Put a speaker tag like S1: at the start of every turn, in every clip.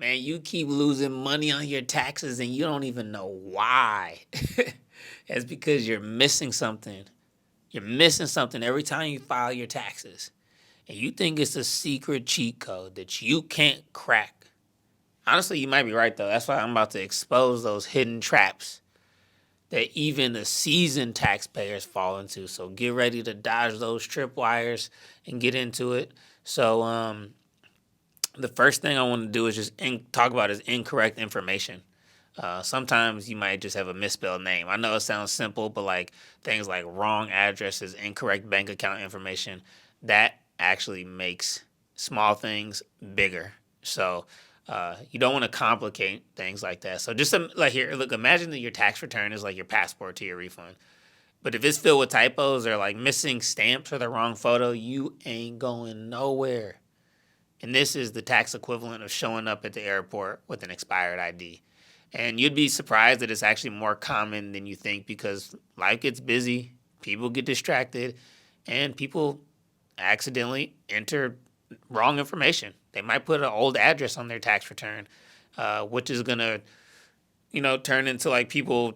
S1: Man, you keep losing money on your taxes and you don't even know why. It's because you're missing something. You're missing something every time you file your taxes. And you think it's a secret cheat code that you can't crack. Honestly, you might be right, though. That's why I'm about to expose those hidden traps that even the seasoned taxpayers fall into. So get ready to dodge those tripwires and get into it. So, the first thing I want to do is just talk about is incorrect information. Sometimes you might just have a misspelled name. I know it sounds simple, but like things like wrong addresses, incorrect bank account information, that actually makes small things bigger. So you don't want to complicate things like that. So just like here, look, imagine that your tax return is like your passport to your refund. But if it's filled with typos or like missing stamps or the wrong photo, you ain't going nowhere. And this is the tax equivalent of showing up at the airport with an expired ID. And you'd be surprised that it's actually more common than you think because life gets busy, people get distracted, and people accidentally enter wrong information. They might put an old address on their tax return, which is going to, turn into like people,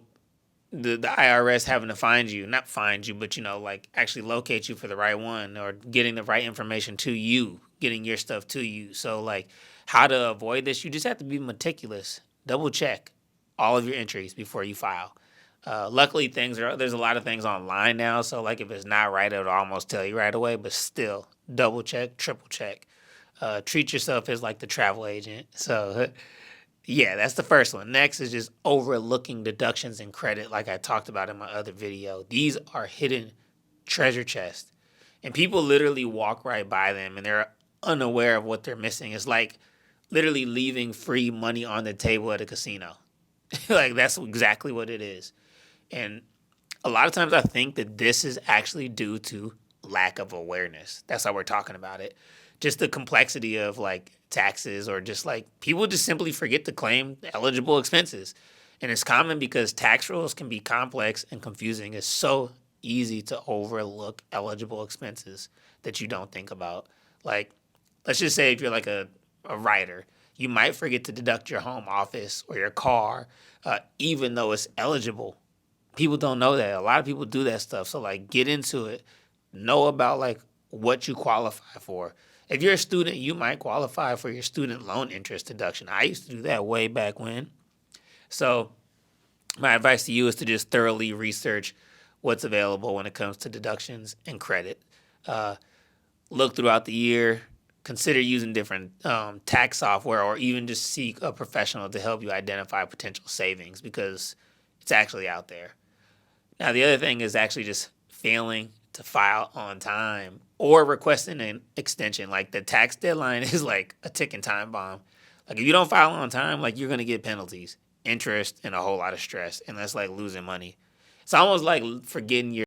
S1: the IRS having to find you, not find you, but, like actually locate you for the right one or getting the right information to you, getting your stuff to you. So, like, how to avoid this, you just have to be meticulous. Double check all of your entries before you file. Luckily, there's a lot of things online now, so like if it's not right, it'll almost tell you right away. But still, double check, triple check. Treat yourself as like the travel agent. So, yeah, that's the first one. Next is just overlooking deductions and credit, like I talked about in my other video. These are hidden treasure chests, and people literally walk right by them, and they're unaware of what they're missing. It's like literally leaving free money on the table at a casino. Like that's exactly what it is. And a lot of times I think that this is actually due to lack of awareness. That's how we're talking about it. Just the complexity of like taxes or just like people just simply forget to claim eligible expenses. And it's common because tax rules can be complex and confusing. It's so easy to overlook eligible expenses that you don't think about. Like, let's just say if you're like a writer, you might forget to deduct your home office or your car, even though it's eligible. People don't know that. A lot of people do that stuff. So like get into it. Know about like what you qualify for. If you're a student, you might qualify for your student loan interest deduction. I used to do that way back when. So my advice to you is to just thoroughly research what's available when it comes to deductions and credit. Look throughout the year. Consider using different tax software or even just seek a professional to help you identify potential savings because it's actually out there. Now, the other thing is actually just failing to file on time or requesting an extension. Like the tax deadline is like a ticking time bomb. Like if you don't file on time, like you're going to get penalties, interest, and a whole lot of stress. And that's like losing money. It's almost like forgetting your